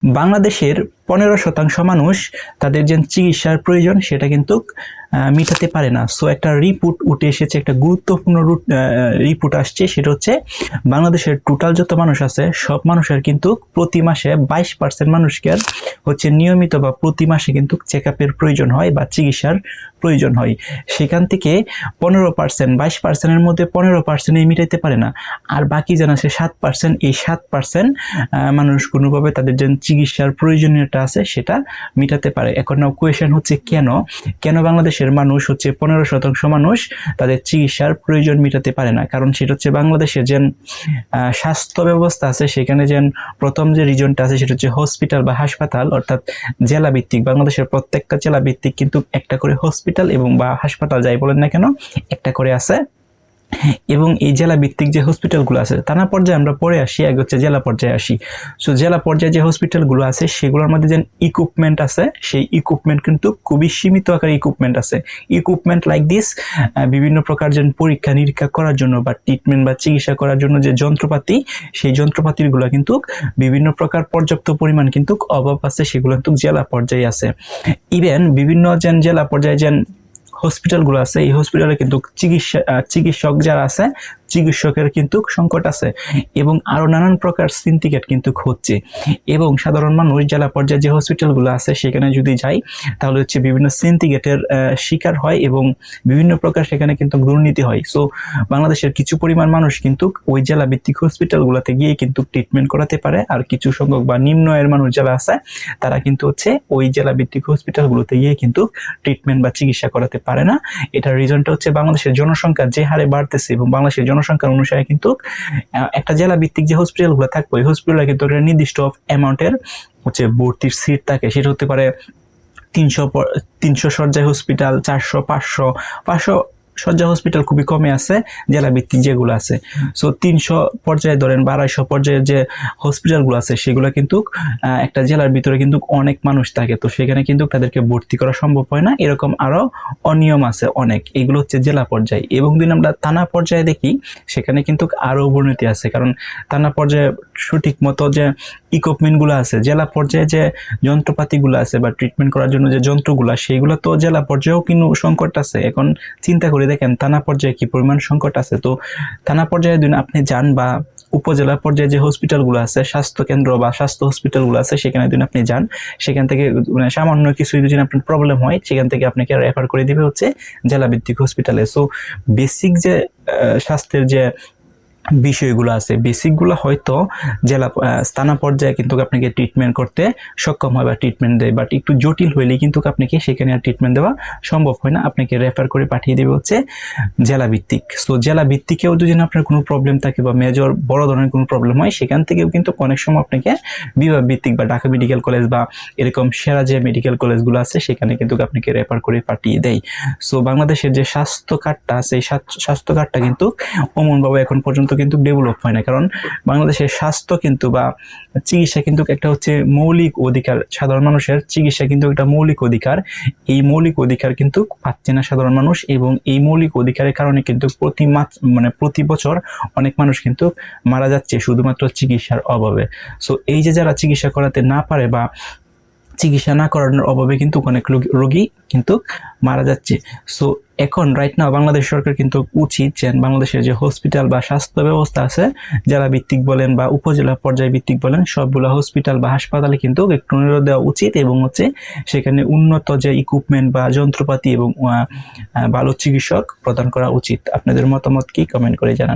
বাংলাদেশের 15% মানুষ তাদের যে চিকিৎসার প্রয়োজন সেটা কিন্তু মিটাতে পারে না। সো একটা রিপোর্ট উঠে এসেছে, একটা গুরুত্বপূর্ণ রিপোর্ট আসছে, সেটা হচ্ছে বাংলাদেশের টোটাল যত মানুষ আছে সব মানুষের কিন্তু প্রতি মাসে 22% মানুষকে হচ্ছে নিয়মিত বা প্রতি মাসে কিন্তু চেক আপের প্রয়োজন হয় বা চিকিৎসার প্রয়োজন হয়। সেখান থেকে 15%, 22%-এর মধ্যে 15%-ই মিটাইতে পারে না, আর বাকি যেন আছে 7%, এই 7% মানুষ কোনোভাবে তাদের যে চিকিৎসার প্রয়োজনীয়তা আছে সেটা মিটাতে পারে। এখন নাও কোয়েশ্চেন হচ্ছে কেন বাংলাদেশের মানুষ হচ্ছে 15% মানুষ তাদের চিকিৎসার প্রয়োজন মিটাতে পারে না? কারণ সেটা হচ্ছে বাংলাদেশের যে স্বাস্থ্য ব্যবস্থা আছে সেখানে যে প্রথম যে রিজনটা আছে সেটা হচ্ছে হসপিটাল বা হাসপাতাল, অর্থাৎ জেলা ভিত্তিক। বাংলাদেশের প্রত্যেকটা জেলা ভিত্তিক কিন্তু একটা করে হসপিটাল এবং বা হাসপাতাল যাই বলেন না কেন একটা করে আছে। এবং এই জেলা ভিত্তিক যে হসপিটালগুলো আছে, থানা পর্যায়ে আমরা পরে আসি, আগে হচ্ছে জেলা পর্যায়ে আসি। সো জেলা পর্যায়ে যে হসপিটালগুলো আছে সেগুলোর মধ্যে যে ইকুইপমেন্ট আছে সেই ইকুইপমেন্ট কিন্তু খুবই সীমিত আকারে ইকুইপমেন্ট আছে। ইকুইপমেন্ট লাইক দিস, বিভিন্ন প্রকার যে পরীক্ষা নিরীক্ষা করার জন্য বা ট্রিটমেন্ট বা চিকিৎসা করার জন্য যে যন্ত্রপাতি, সেই যন্ত্রপাতিগুলো কিন্তু বিভিন্ন প্রকার পর্যাপ্ত পরিমাণ কিন্তু অভাব আছে, সেগুলো কিন্তু জেলা পর্যায়ে আছে। ইভেন বিভিন্ন জেলা পর্যায়ে হসপিটালগুলো আছে, এই হসপিটালে কিন্তু চিকিৎসক যারা আছে চিকিৎসকের কিন্তু সংকট আছে এবং আরো নানান প্রকার সিন্ডিকেট কিন্তু হচ্ছে। এবং সাধারণ মানুষ জেলা পর্যায়ে যে হসপিটালগুলো আছে সেখানে যদি যাই তাহলে হচ্ছে বিভিন্ন সিন্ডিকেটের শিকার হয় এবং বিভিন্ন প্রকার সেখানে কিন্তু দুর্নীতি হয়। সো বাংলাদেশের কিছু পরিমাণ মানুষ কিন্তু ওই জেলা ভিত্তিক হসপিটালগুলোতে গিয়ে কিন্তু ট্রিটমেন্ট করাতে পারে, আর কিছু সংখ্যক বা নিম্ন আয়ের মানুষ যারা আছে তারা কিন্তু হচ্ছে ওই জেলা ভিত্তিক হসপিটালগুলোতে গিয়ে কিন্তু ট্রিটমেন্ট বা চিকিৎসা করাতে পারে না। এটার রিজনটা হচ্ছে বাংলাদেশের জনসংখ্যা যে হারে বাড়তেছে এবং বাংলাদেশের জনসংখ্যার অনুসারে কিন্তু একটা জেলা ভিত্তিক যে হসপিটালগুলো থাকবে ওই হসপিটালে কিন্তু একটা নির্দিষ্ট অ্যামাউন্টের হচ্ছে ভর্তির সিট থাকে। সেটা হতে পারে 300 শয্যায় হসপিটাল, 400, 500 শয্যা হসপিটাল খুবই কমে আছে জেলা ভিত্তিক যেগুলো আছে। সো 300 পর্যায়ে ধরেন বা 250 পর্যায়ে যে হসপিটালগুলো আছে সেগুলো কিন্তু একটা জেলার ভিতরে কিন্তু অনেক মানুষ থাকে, তো সেখানে কিন্তু তাদেরকে ভর্তি করা সম্ভব হয় না। এরকম আরো অনিয়ম আছে অনেক, এগুলো হচ্ছে জেলা পর্যায়ে। এবং যদি আমরা থানা পর্যায়ে দেখি সেখানে কিন্তু আরো অবনতি আছে, কারণ থানা পর্যায়ে সঠিক মতো যে ইকুইপমেন্টগুলো আছে, জেলা পর্যায়ে যে যন্ত্রপাতিগুলো আছে বা ট্রিটমেন্ট করার জন্য যে যন্ত্রগুলো সেগুলো তো জেলা পর্যায়েও কিন্তু সংকট আছে। এখন চিন্তা করে দেখেন থানা পর্যায়ে কি পরিমাণ সংকট আছে। তো থানা পর্যায়ে যদি আপনি যান বা উপজেলা পর্যায়ে যে হসপিটালগুলো আছে, স্বাস্থ্য কেন্দ্র বা স্বাস্থ্য হসপিটালগুলো আছে, সেখানে যদি আপনি যান সেখান থেকে সামান্য কিছু যদি আপনার প্রবলেম হয় সেখান থেকে আপনাকে রেফার করে দিবে হচ্ছে জেলা ভিত্তিক হসপিটালে। সো বেসিক যে স্বাস্থ্যের যে বিষয়গুলো আছে বেসিকগুলো হয়তো জেলা স্থানা পর্যায়ে কিন্তু আপনাকে ট্রিটমেন্ট করতে সক্ষম হয় বা ট্রিটমেন্ট দেয়, বাট একটু জটিল হইলে কিন্তু আপনাকে সেখানে আর ট্রিটমেন্ট দেওয়া সম্ভব হয় না, আপনাকে রেফার করে পাঠিয়ে দেবে হচ্ছে জেলা ভিত্তিক। সো জেলা ভিত্তিকেও যদি আপনার কোনো প্রবলেম থাকে বা মেজর বড় ধরনের কোনো প্রবলেম হয় সেখান থেকেও কিন্তু অনেক সময় আপনাকে বিভাগ ভিত্তিক বা ঢাকা মেডিকেল কলেজ বা এরকম সেরা যে মেডিকেল কলেজগুলো আছে সেখানে কিন্তু আপনাকে রেফার করে পাঠিয়ে দেয়। সো বাংলাদেশের যে স্বাস্থ্য কার্ডটা আছে এই স্বাস্থ্য কার্ডটা কিন্তু অমনভাবে এখন পর্যন্ত কিন্তু ডেভেলপ হয় না, কারণ বাংলাদেশের স্বাস্থ্য কিন্তু বা চিকিৎসা কিন্তু একটা হচ্ছে মৌলিক অধিকার। সাধারণ মানুষের চিকিৎসা কিন্তু একটা মৌলিক অধিকার, এই মৌলিক অধিকার কিন্তু পাচ্ছে না সাধারণ মানুষ, এবং এই মৌলিক অধিকারের কারণে কিন্তু প্রতি বছর অনেক মানুষ কিন্তু মারা যাচ্ছে শুধুমাত্র চিকিৎসার অভাবে। সো এই যে যারা চিকিৎসা করাতে না পারে বা চিকিৎসা না করানোর অভাবে কিন্তু অনেক রোগী কিন্তু মারা যাচ্ছে। সো এখন রাইট নাও বাংলাদেশ সরকার কিন্তু উচিত যে বাংলাদেশের যে হসপিটাল বা স্বাস্থ্য ব্যবস্থা আছে জেলা ভিত্তিক বলেন বা উপজেলা পর্যায় ভিত্তিক বলেন সবগুলো হসপিটাল বা হাসপাতালে কিন্তু একটু নজর দেওয়া উচিত, এবং হচ্ছে সেখানে উন্নত যে ইকুইপমেন্ট বা যন্ত্রপাতি এবং ভালো চিকিৎসক প্রদান করা উচিত। আপনাদের মতামত কি কমেন্ট করে জানান।